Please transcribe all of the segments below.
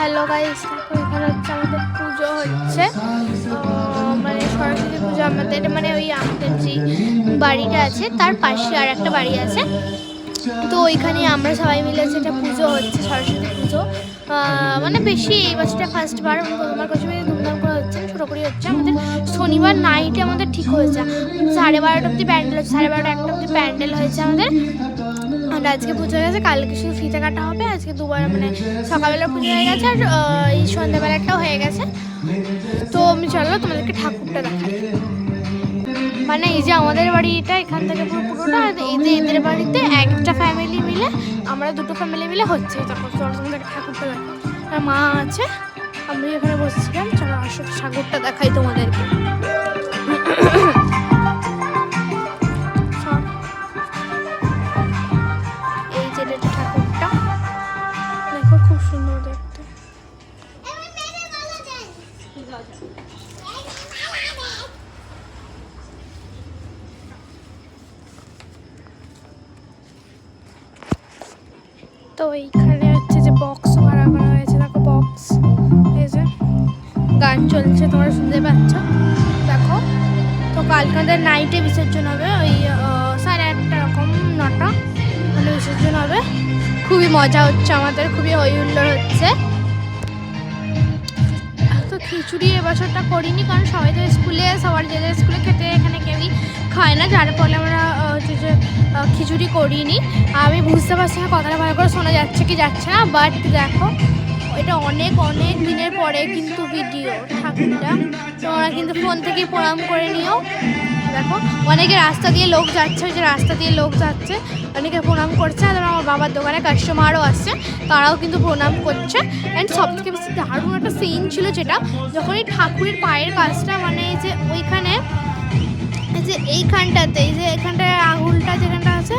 Hello guys, এখানে হচ্ছে আমাদের পুজো হচ্ছে, মানে সরস্বতী পুজো। আমাদের মানে ওই আমাদের যে বাড়িটা আছে তার পাশে আর একটা বাড়ি আছে, তো ওইখানে আমরা সবাই মিলে যেটা পুজো হচ্ছে সরস্বতী পুজো। মানে বেশি এই বছরটা ফার্স্টবার আমার কাছে ধুমধাম করে হচ্ছে, ছোটো করে হচ্ছে। আমাদের শনিবার নাইটে আমাদের ঠিক হয়েছে 12:30 অব্দি প্যান্ডেল হচ্ছে, 12:30 1টা অব্দি প্যান্ডেল হয়েছে আমাদের। আর আজকে পুজো হয়ে গেছে, কালকে শুধু ফিতে কাটা হবে। আজকে দুবার মানে সকালবেলা পুজো হয়ে গেছে আর এই সন্ধ্যাবেলাটাও হয়ে গেছে। তো আমি চলো তোমাদেরকে ঠাকুরটা দেখাই। মানে এই যে আমাদের বাড়িটা এখান থেকে পুরোটা, এই যে এদের বাড়িতে একটা ফ্যামিলি মিলে, আমরা দুটো ফ্যামিলি মিলে হচ্ছে। তখন চলো তোমাদেরকে ঠাকুরটা দেখাই। আর মা আছে, আমি এখানে বসছিলাম। চলো আসলে ঠাকুরটা দেখাই তোমাদেরকে। এই যে ঠাকুরটা দেখো, খুব সুন্দর দেখতে। তো এইখানে হচ্ছে যে বক্স ভাড়া করা হয়েছে, দেখো বক্স, এই যে গান চলছে তোমরা শুনতে পাচ্ছ, দেখো। তো কালকে আমাদের নাইটে বিসর্জন হবে, ওই 8:30 রকম 9টা মানে বিসর্জন হবে। খুবই মজা হচ্ছে আমাদের, খুবই হই হুল্লোড় হচ্ছে। তো খিচুড়ি এবছরটা করিনি, কারণ সবাই তো স্কুলে, সবার যে স্কুলে খেতে এখানে কেউই খায় না, যার ফলে আমরা হচ্ছে যে খিচুড়ি করিনি। আমি বুঝতে পারছি না কথাটা ভালো করে শোনা যাচ্ছে কি যাচ্ছে না, বাট দেখো এটা অনেক অনেক দিনের পরে কিন্তু ভিডিও ঠাকুরটা, তোমরা কিন্তু ফোন থেকে প্রণাম করে নিও। দেখো অনেকে রাস্তা দিয়ে লোক যাচ্ছে, ওই যে রাস্তা দিয়ে লোক যাচ্ছে, অনেকে প্রণাম করছে। আর আমার বাবার দোকানে কাস্টমারও আসছে, তারাও কিন্তু প্রণাম করছে। অ্যান্ড সবথেকে বেশি দারুণ একটা সিন ছিল, যেটা যখন এই ঠাকুরের পায়ের কাজটা, মানে এই যে ওইখানে, এই যে এইখানটাতে, এই যে এখানটায় আঙুলটা যেখানটা আছে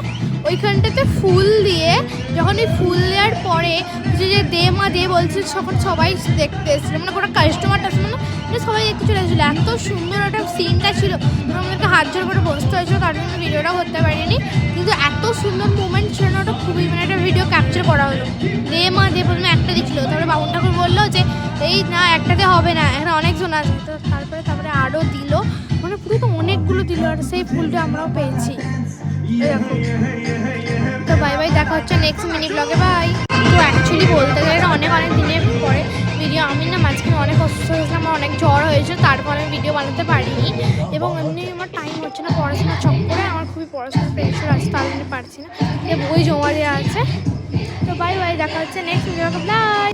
ওইখানটাতে ফুল দিয়ে, যখন এই ফুল দেওয়ার পরে যে দে মা দে বলছে, তখন সবাই দেখতে এসেছিলো, মানে কোনো কাস্টমারটা আসলে মানে সবাই দেখতে চলে এসেছিলো। এত সুন্দর একটা সিনটা ছিল, আমাদেরকে হাত জোর করে বসতে হয়েছিল, তার জন্য ভিডিওটা করতে পারিনি। কিন্তু এত সুন্দর মুভমেন্ট ছিল না, ওটা খুবই মানে একটা ভিডিও ক্যাপচার করা হলো। দে মা দে প্রথমে একটা দিচ্ছিলো, তারপরে বাবুন ঠাকুর বললো যে এই না একটাতে হবে না, এখানে অনেকজন আছে। তো তারপরে আরও দিল, মানে পুরো তো অনেকগুলো দিল, আর সেই ফুলটা আমরাও পেয়েছি। তো বাই বাই, দেখা হচ্ছে নেক্সট মিনি ব্লগে, বাই। তো অ্যাকচুয়ালি বলতে গেলে অনেক দিনের পরে ভিডিও, আমি না মাঝখানে অনেক অসুস্থ হয়েছিলাম, আমার অনেক জ্বর হয়েছে, তারপরে আমি ভিডিও বানাতে পারিনি। এবং এমনি আমার টাইম হচ্ছে না, পড়াশোনার চক্করে আমার খুবই পড়াশোনার প্রেশার আছে, তার জন্য পারছি না, বই জমা দেওয়া আছে। তো বাই বাই, দেখা হচ্ছে নেক্সট ভিডিও, বাই।